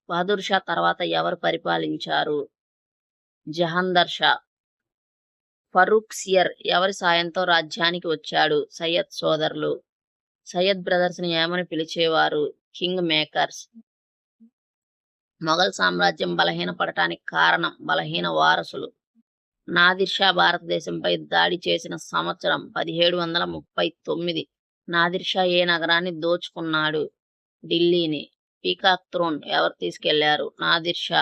బహదూర్ షా తర్వాత ఎవరు పరిపాలించారు? జహందర్ షా. ఫరూక్ సియర్ ఎవరి సాయంతో రాజ్యానికి వచ్చాడు? సయ్యద్ సోదరులు. సయ్యద్ బ్రదర్స్ ని ఏమని పిలిచేవారు? King makers. మొఘల్ సామ్రాజ్యం బలహీనపడటానికి కారణం బలహీన వారసులు. నాదిర్ షా భారతదేశంపై దాడి చేసిన సంవత్సరం 1739. నాదిర్ షా ఏ నగరాన్ని దోచుకున్నాడు? ఢిల్లీని. పీకాక్ థ్రోన్ ఎవరు తీసుకెళ్లారు? నాదిర్ షా.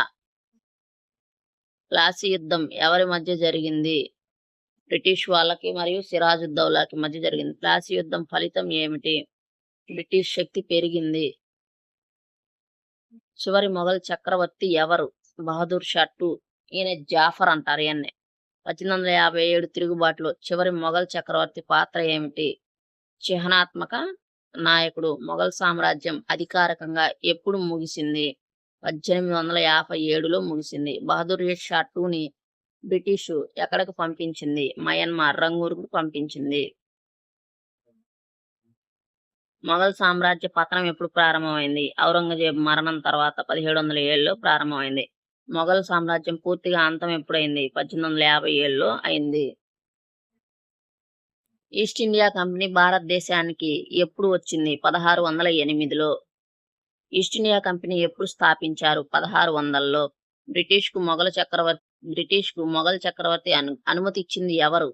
ప్లాసీ యుద్ధం ఎవరి మధ్య జరిగింది? బ్రిటిష్ వాళ్ళకి మరియు సిరాజుద్దౌలాకి మధ్య జరిగింది. ప్లాసీ యుద్ధం ఫలితం ఏమిటి? బ్రిటిష్ శక్తి పెరిగింది. చివరి మొఘల్ చక్రవర్తి ఎవరు? బహదూర్ షా టూ. ఈయన జాఫర్ అంటారు ఈయన్నే. 1857 తిరుగుబాటులో చివరి మొఘల్ చక్రవర్తి పాత్ర ఏమిటి? చిహ్నాత్మక నాయకుడు. మొఘల్ సామ్రాజ్యం అధికారికంగా ఎప్పుడు ముగిసింది? 1857లో ముగిసింది. బహదూర్ షా టూని బ్రిటిషు ఎక్కడికి పంపించింది? మయన్మార్ రంగూర్కు పంపించింది. మొఘల్ సామ్రాజ్య పతనం ఎప్పుడు ప్రారంభమైంది? ఔరంగజేబ్ మరణం తర్వాత 1707లో ప్రారంభమైంది. మొఘల్ సామ్రాజ్యం పూర్తిగా అంతం ఎప్పుడైంది? 1857లో అయింది. ఈస్ట్ ఇండియా కంపెనీ భారతదేశానికి ఎప్పుడు వచ్చింది? 1608లో. ఈస్ట్ ఇండియా కంపెనీ ఎప్పుడు స్థాపించారు? 1600లో. బ్రిటిష్కు మొఘల్ చక్రవర్తి అనుమతి ఇచ్చింది ఎవరు?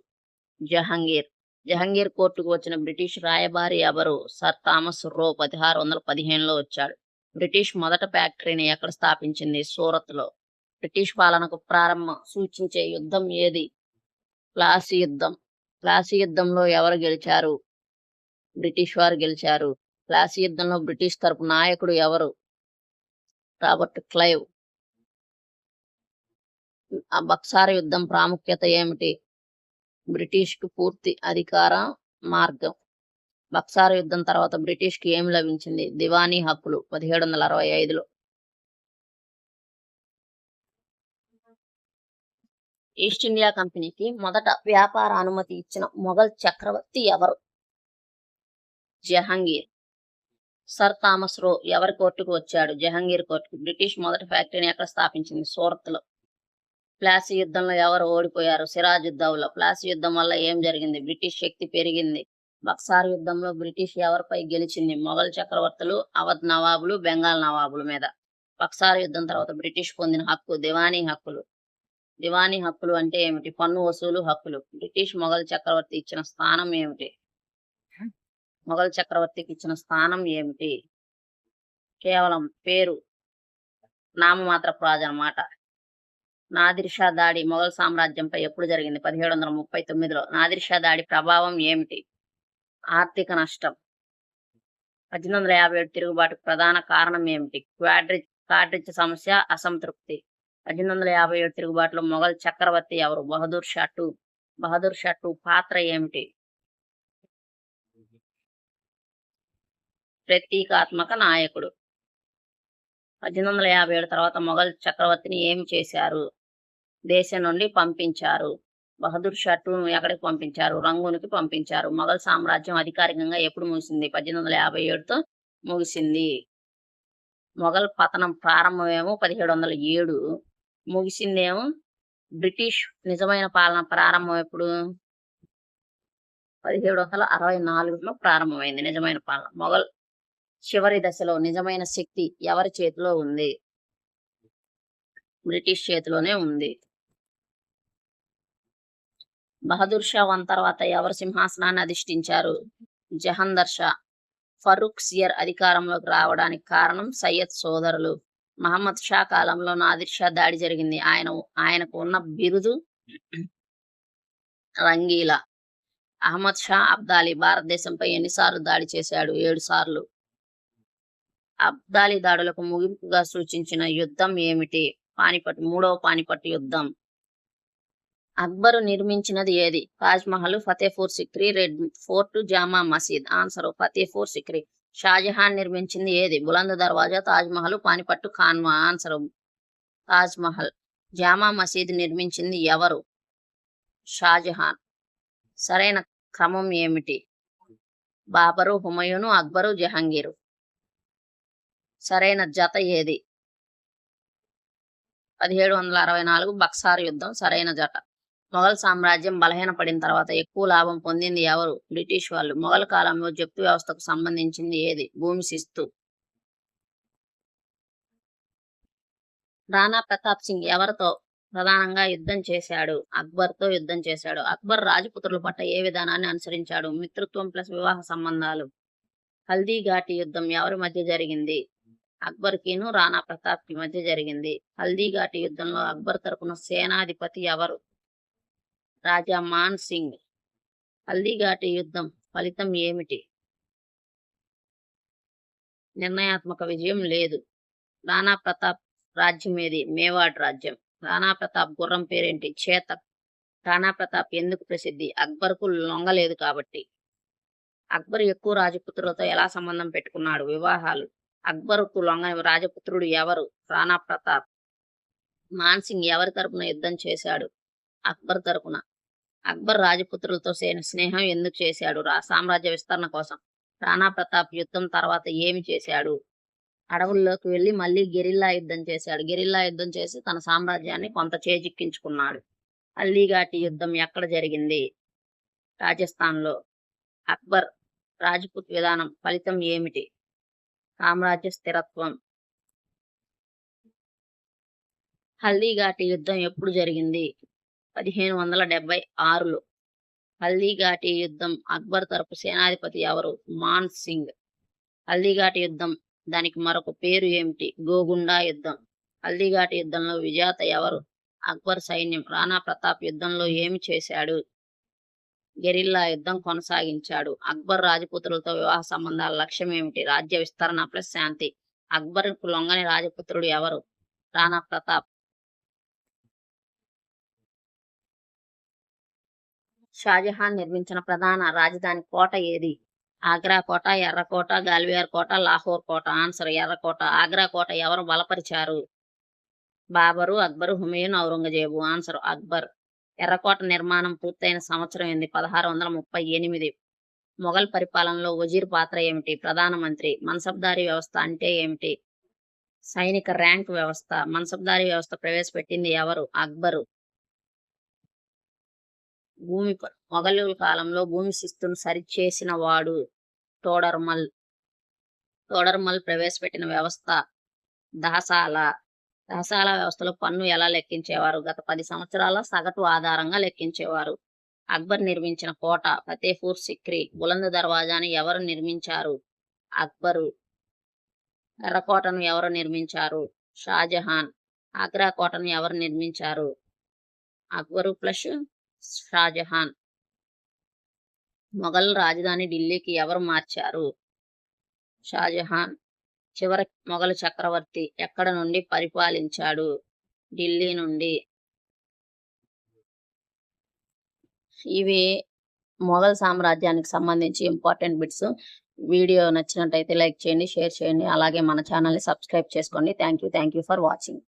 జహంగీర్. జహంగీర్ కోర్టుకు వచ్చిన బ్రిటిష్ రాయబారి ఎవరు? సర్ థామస్ రో 1615లో వచ్చాడు. బ్రిటిష్ మొదట ఫ్యాక్టరీని ఎక్కడ స్థాపించింది? సూరత్లో. బ్రిటిష్ పాలనకు ప్రారంభం సూచించే యుద్ధం ఏది? ప్లాసీ యుద్ధం. ప్లాసీ యుద్ధంలో ఎవరు గెలిచారు? బ్రిటిష్ వారు గెలిచారు. ప్లాసీ యుద్ధంలో బ్రిటిష్ తరపు నాయకుడు ఎవరు? Robert Clive. ఆ బక్సార్ యుద్ధం ప్రాముఖ్యత ఏమిటి? బ్రిటిష్కు పూర్తి అధికార మార్గం. బక్సార్ యుద్ధం తర్వాత బ్రిటిష్కి ఏమి లభించింది? దివానీ హక్కులు 1765లో. ఈస్ట్ ఇండియా కంపెనీకి మొదట వ్యాపార అనుమతి ఇచ్చిన మొఘల్ చక్రవర్తి ఎవరు? జహంగీర్. సర్ థామస్ రో ఎవరి కోర్టుకు వచ్చాడు? జహంగీర్ కోర్టుకు. బ్రిటిష్ మొదటి ఫ్యాక్టరీని ఎక్కడ స్థాపించింది? సూరత్లో. ప్లాసీ యుద్ధంలో ఎవరు ఓడిపోయారు? సిరాజుద్దౌలా. ప్లాసీ యుద్ధం వల్ల ఏం జరిగింది? బ్రిటిష్ శక్తి పెరిగింది. బక్సార్ యుద్ధంలో బ్రిటిష్ ఎవరిపై గెలిచింది? మొఘల్ చక్రవర్తులు, అవధ్ నవాబులు, బెంగాల్ నవాబుల మీద. బక్సార్ యుద్ధం తర్వాత బ్రిటిష్ పొందిన హక్కు దివానీ హక్కులు. దివానీ హక్కులు అంటే ఏమిటి? పన్ను వసూలు హక్కులు. బ్రిటిష్ మొఘల్ చక్రవర్తి ఇచ్చిన స్థానం ఏమిటి? మొఘల్ చక్రవర్తికి ఇచ్చిన స్థానం ఏమిటి? కేవలం పేరు, నామమాత్ర రాజు అన్నమాట. నాదిర్ షా దాడి మొఘల్ సామ్రాజ్యంపై ఎప్పుడు జరిగింది? 1739లో. నాదిర్ షా దాడి ప్రభావం ఏమిటి? ఆర్థిక నష్టం. 1857 తిరుగుబాటుకు ప్రధాన కారణం ఏమిటి? కార్డ్రిడ్జ్ సమస్య, అసంతృప్తి. 1857 తిరుగుబాటులో మొఘల్ చక్రవర్తి ఎవరు? బహదూర్ షా టూ. బహదూర్ షా టూ పాత్ర ఏమిటి? ప్రతీకాత్మక నాయకుడు. 1857 తర్వాత మొఘల్ చక్రవర్తిని ఏమి చేశారు? దేశం నుండి పంపించారు. బహదూర్ షా టూను ఎక్కడికి పంపించారు? రంగూన్కి పంపించారు. మొఘల్ సామ్రాజ్యం అధికారికంగా ఎప్పుడు ముగిసింది? 1857తో ముగిసింది. మొఘల్ పతనం ప్రారంభమేమో 1707, ముగిసిందేమో బ్రిటిష్ నిజమైన పాలన ప్రారంభం ఎప్పుడు? 1764లో ప్రారంభమైంది నిజమైన పాలన. మొఘల్ చివరి దశలో నిజమైన శక్తి ఎవరి చేతిలో ఉంది? బ్రిటిష్ చేతిలోనే ఉంది. బహదూర్ షా 1 తర్వాత ఎవరు సింహాసనాన్ని అధిష్ఠించారు? జహందర్ షా. ఫరూక్ సియర్ అధికారంలోకి రావడానికి కారణం సయ్యద్ సోదరులు. మహమ్మద్ షా కాలంలో నాదిర్ షా దాడి జరిగింది. ఆయనకు ఉన్న బిరుదు రంగీలా. అహ్మద్ షా అబ్దాలీ భారతదేశంపై ఎన్నిసార్లు దాడి చేశాడు? 7 సార్లు. అబ్దాలీ దాడులకు ముగింపుగా సూచించిన యుద్ధం ఏమిటి? పానిపట్, 3వ పానిపట్టు యుద్ధం. అక్బరు నిర్మించినది ఏది? తాజ్ మహల్, ఫతేపూర్ సిక్రీ, రెడ్ ఫోర్ట్, జామా మసీద్. ఆన్సర్ ఫతేపూర్ సిక్రీ. షాజహాన్ నిర్మించింది ఏది? బులంద్ దర్వాజా, తాజ్ మహల్, పానిపట్టు, ఖాన్వా. ఆన్సర్ తాజ్ మహల్. జామా మసీద్ నిర్మించింది ఎవరు? షాజహాన్. సరైన క్రమం ఏమిటి? బాబరు, హుమయూను, అక్బరు, జహంగీరు. సరైన జత ఏది? 1764 బక్సార్ యుద్ధం సరైన జత. మొఘల్ సామ్రాజ్యం బలహీనపడిన తర్వాత ఎక్కువ లాభం పొందింది ఎవరు? బ్రిటిష్ వాళ్ళు. మొఘల్ కాలంలో జప్తు వ్యవస్థకు సంబంధించింది ఏది? భూమి శిస్తు. రాణా ప్రతాప్ సింగ్ ఎవరితో ప్రధానంగా యుద్ధం చేశాడు? అక్బర్తో యుద్ధం చేశాడు. అక్బర్ రాజపుత్రుల పట్ల ఏ విధానాన్ని అనుసరించాడు? మిత్రత్వం ప్లస్ వివాహ సంబంధాలు. హల్దీ ఘాటి యుద్ధం ఎవరి మధ్య జరిగింది? అక్బర్కిను రాణా ప్రతాప్ కి మధ్య జరిగింది. హల్దీ ఘాటి యుద్ధంలో అక్బర్ తరపున సేనాధిపతి ఎవరు? రాజా మాన్ సింగ్. హల్దీఘాటి యుద్ధం ఫలితం ఏమిటి? నిర్ణయాత్మక విజయం లేదు. రాణా ప్రతాప్ రాజ్యం ఏది? మేవాడ్ రాజ్యం. రాణా ప్రతాప్ గుర్రం పేరేంటి? చేతక్. రాణా ప్రతాప్ ఎందుకు ప్రసిద్ధి? అక్బర్కు లొంగలేదు కాబట్టి. అక్బర్ ఎక్కువ రాజపుత్రులతో ఎలా సంబంధం పెట్టుకున్నాడు? వివాహాలు. అక్బర్కు లొంగని రాజపుత్రుడు ఎవరు? రాణా ప్రతాప్. మాన్సింగ్ ఎవరి తరపున యుద్ధం చేశాడు? అక్బర్ తరపున. అక్బర్ రాజపుత్రులతో స్నేహం ఎందుకు చేశాడు? సామ్రాజ్య విస్తరణ కోసం. రాణా ప్రతాప్ యుద్ధం తర్వాత ఏమి చేశాడు? అడవుల్లోకి వెళ్లి మళ్ళీ గెరిల్లా యుద్ధం చేశాడు. గెరిల్లా యుద్ధం చేసి తన సామ్రాజ్యాన్ని కొంత చేజిక్కించుకున్నాడు. హల్దీఘాటి యుద్ధం ఎక్కడ జరిగింది? రాజస్థాన్లో. అక్బర్ రాజ్పుత్ విధానం ఫలితం ఏమిటి? సామ్రాజ్య స్థిరత్వం. హల్దీఘాటి యుద్ధం ఎప్పుడు జరిగింది? 1576లో. హల్దీఘాటి యుద్ధం అక్బర్ తరపు సేనాధిపతి ఎవరు? మాన్ సింగ్. హల్దీఘాటి యుద్ధం దానికి మరొక పేరు ఏమిటి? గోగుండా యుద్ధం. హల్దీఘాటి యుద్ధంలో విజేత ఎవరు? అక్బర్ సైన్యం. రాణా ప్రతాప్ యుద్ధంలో ఏమి చేశాడు? గెరిల్లా యుద్ధం కొనసాగించాడు. అక్బర్ రాజపుత్రులతో వివాహ సంబంధాల లక్ష్యం ఏమిటి? రాజ్య విస్తరణ ప్లస్ శాంతి. అక్బర్కు లొంగని రాజపుత్రుడు ఎవరు? రాణా ప్రతాప్. షాజహాన్ నిర్మించిన ప్రధాన రాజధాని కోట ఏది? ఆగ్రా కోట, ఎర్రకోట, గాల్వియర్ కోట, లాహోర్ కోట. ఆన్సర్ ఎర్రకోట. ఆగ్రా కోట ఎవరు బలపరిచారు? బాబరు, అక్బరు, హుమయూన్, ఔరంగజేబు. ఆన్సర్ అక్బర్. ఎర్రకోట నిర్మాణం పూర్తయిన సంవత్సరం ఏంది? 1638. మొఘల్ పరిపాలనలో వజీర్ పాత్ర ఏమిటి? ప్రధానమంత్రి. మన్సబ్దారీ వ్యవస్థ అంటే ఏమిటి? సైనిక ర్యాంక్ వ్యవస్థ. మన్సబ్దారీ వ్యవస్థ ప్రవేశపెట్టింది ఎవరు? అక్బరు. మొఘలుల కాలంలో భూమి శిస్తును సరిచేసిన వాడు? తోడర్మల్. తోడర్మల్ ప్రవేశపెట్టిన వ్యవస్థ దహసాల. దహసాల వ్యవస్థలో పన్ను ఎలా లెక్కించేవారు? గత 10 సంవత్సరాల సగటు ఆధారంగా లెక్కించేవారు. అక్బర్ నిర్మించిన కోట ఫతేపూర్ సిక్రీ. బులంద్ దర్వాజాని ఎవరు నిర్మించారు? అక్బరు. ఎర్రకోటను ఎవరు నిర్మించారు? షాజహాన్. ఆగ్రా కోటను ఎవరు నిర్మించారు? అక్బరు ప్లస్ షాజహాన్. మొఘల్ రాజధాని ఢిల్లీకి ఎవరు మార్చారు? షాజహాన్. చివరి మొఘల్ చక్రవర్తి ఎక్కడ నుండి పరిపాలించాడు? ఢిల్లీ నుండి. ఇవి మొఘల్ సామ్రాజ్యానికి సంబంధించి ఇంపార్టెంట్ బిట్స్. వీడియో నచ్చినట్టయితే లైక్ చేయండి, షేర్ చేయండి, అలాగే మన ఛానల్ని సబ్స్క్రైబ్ చేసుకోండి. Thank you for watching.